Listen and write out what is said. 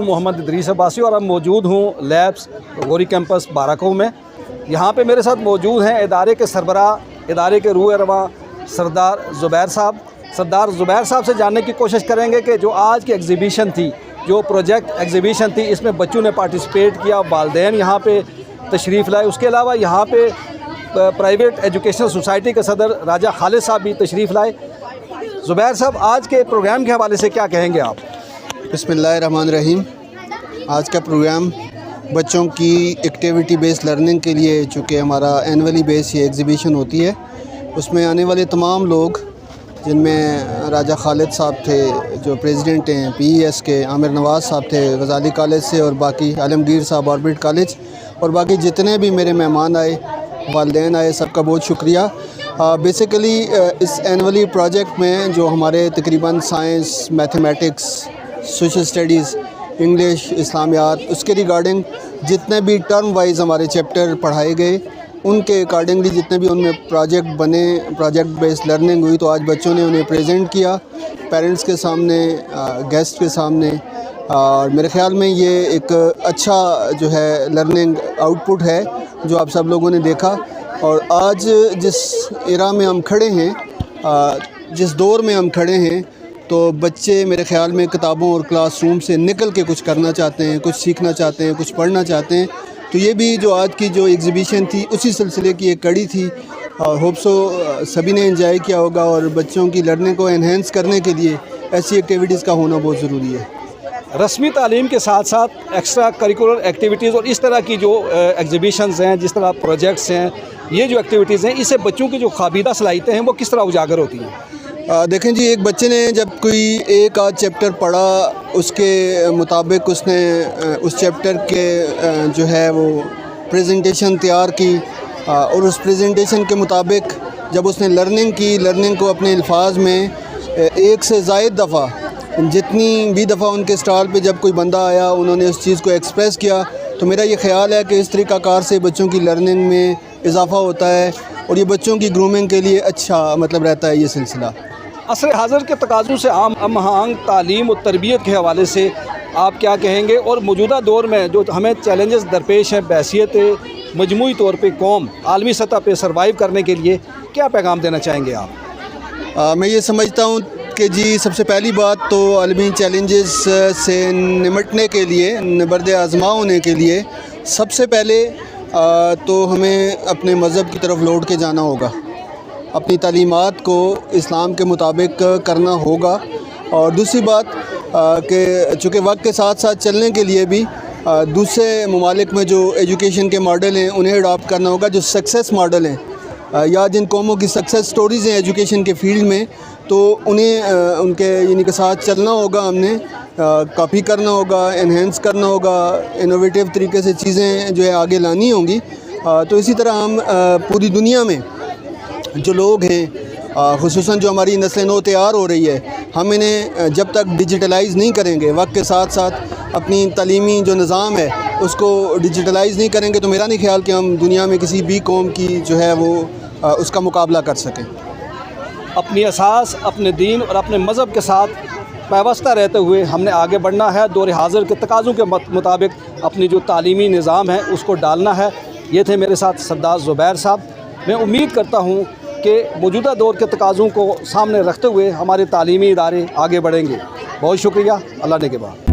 हूँ मोहम्मद इदरीस अब्बासी और अब मौजूद हूँ लैब्स गौरी कैंपस बाराको में। यहाँ पे मेरे साथ मौजूद हैं इदारे के सरबराह, इदारे के रूह रवां सरदार ज़ुबैर साहब। सरदार ज़ुबैर साहब से जानने की कोशिश करेंगे कि जो आज की एग्ज़िबिशन थी, जो प्रोजेक्ट एग्ज़िबिशन थी, इसमें बच्चों ने पार्टिसिपेट किया, वालिदैन यहाँ पे तशरीफ़ लाए। उसके अलावा यहाँ पे प्राइवेट एजुकेशनल सोसाइटी के सदर राजा खालिद साहब भी तशरीफ़ लाए। ज़ुबैर साहब, आज के प्रोग्राम के हवाले से क्या कहेंगे आप? बिस्मिल्लाहिर्रहमानिर्रहीम। आज का प्रोग्राम बच्चों की एक्टिविटी बेस्ड लर्निंग के लिए, चूँकि हमारा एनुअली बेस ये एग्ज़िबिशन होती है, उसमें आने वाले तमाम लोग, जिनमें राजा खालिद साहब थे जो प्रेसिडेंट हैं PES के, आमिर नवाज़ साहब थे गज़ाली कॉलेज से, और बाकी आलमगीर साहब ऑर्बिट कॉलेज, और बाकी जितने भी मेरे मेहमान आए, वालिदैन आए, सबका बहुत शुक्रिया। बेसिकली इस एनुअली प्रोजेक्ट में जो हमारे तकरीबन science, mathematics, social studies, English, इस्लामियात, उसके रिगार्डिंग जितने भी टर्म वाइज हमारे चैप्टर पढ़ाए गए, उनके अकॉर्डिंगली जितने भी उनमें प्रोजेक्ट बने, प्रोजेक्ट बेस्ड लर्निंग हुई, तो आज बच्चों ने उन्हें प्रेजेंट किया पेरेंट्स के सामने, गेस्ट के सामने। और मेरे ख़्याल में ये एक अच्छा जो है लर्निंग आउटपुट है जो आप सब लोगों ने देखा। और आज जिस एरा में हम खड़े हैं, जिस दौर में हम खड़े हैं, तो बच्चे मेरे ख़्याल में किताबों और क्लासरूम से निकल के कुछ करना चाहते हैं, कुछ सीखना चाहते हैं, कुछ पढ़ना चाहते हैं। तो ये भी जो आज की जो एग्ज़िबिशन थी, उसी सिलसिले की एक कड़ी थी। और होप सो सभी ने एंजॉय किया होगा। और बच्चों की लर्निंग को एनहेंस करने के लिए ऐसी एक्टिविटीज़ का होना बहुत ज़रूरी है। रस्मी तालीम के साथ साथ एक्स्ट्रा करिकुलर एक्टिविटीज़ और इस तरह की जो एग्ज़िबिशंस हैं, जिस तरह प्रोजेक्ट्स हैं, ये जो एक्टिविटीज़ हैं, इससे बच्चों की जो ख़ाबीदा सलाहियतें हैं वो किस तरह उजागर होती हैं? देखें जी, एक बच्चे ने जब कोई एक आध चैप्टर पढ़ा, उसके मुताबिक उसने उस चैप्टर के जो है वो प्रेजेंटेशन तैयार की, और उस प्रेजेंटेशन के मुताबिक जब उसने लर्निंग की, लर्निंग को अपने अल्फाज में एक से ज़ायद दफ़ा, जितनी भी दफ़ा उनके स्टॉल पे जब कोई बंदा आया, उन्होंने उस चीज़ को एक्सप्रेस किया, तो मेरा ये ख़्याल है कि इस तरीक़ाकार से बच्चों की लर्निंग में इजाफ़ा होता है और ये बच्चों की ग्रूमिंग के लिए अच्छा मतलब रहता है ये सिलसिला। असर हाज़िर के तकाज़ों से आम महंग तालीम और तरबियत के हवाले से आप क्या कहेंगे? और मौजूदा दौर में जो हमें चैलेंजेस दरपेश हैं, बहसीत मजमूई तौर पे कौम आलमी सतह पे सर्वाइव करने के लिए क्या पैगाम देना चाहेंगे आप? मैं ये समझता हूँ कि जी, सबसे पहली बात तो आलमी चैलेंजेस से निमटने के लिए, नबर्द आज़मा होने के लिए, सबसे पहले तो हमें अपने मज़हब की तरफ लौट के जाना होगा, अपनी तालीमात को इस्लाम के मुताबिक करना होगा। और दूसरी बात कि चूँकि वक्त के साथ साथ चलने के लिए भी दूसरे ममालिक में जो एजुकेशन के मॉडल हैं उन्हें अडॉप्ट करना होगा, जो सक्सेस मॉडल हैं या जिन कौमों की सक्सेस स्टोरीज़ हैं एजुकेशन के फील्ड में, तो उन्हें उनके यानी के साथ चलना होगा, हमने कॉपी करना होगा, एनहेंस करना होगा, इनोवेटिव तरीके से चीज़ें जो है आगे लानी होंगी। तो इसी तरह हम पूरी दुनिया में जो लोग हैं, ख़ुसूसन जो हमारी नस्ल नौ तैयार हो रही है, हम इन्हें जब तक डिजिटलाइज़ नहीं करेंगे, वक्त के साथ साथ अपनी तालीमी जो निज़ाम है उसको डिजिटलाइज़ नहीं करेंगे, तो मेरा नहीं ख्याल कि हम दुनिया में किसी भी कौम की जो है वो उसका मुकाबला कर सकें। अपनी असास, अपने दीन और अपने मज़हब के साथ पैवस्ता रहते हुए हमने आगे बढ़ना है। दौर हाज़िर के तकाज़ों के मुताबिक अपनी जो तालीमी निज़ाम है उसको डालना है। ये थे मेरे साथ सरदार ज़ुबैर साहब। मैं उम्मीद करता हूँ कि मौजूदा दौर के तकाज़ों को सामने रखते हुए हमारे तालीमी इदारे आगे बढ़ेंगे। बहुत शुक्रिया। अल्लाह ने के बाद।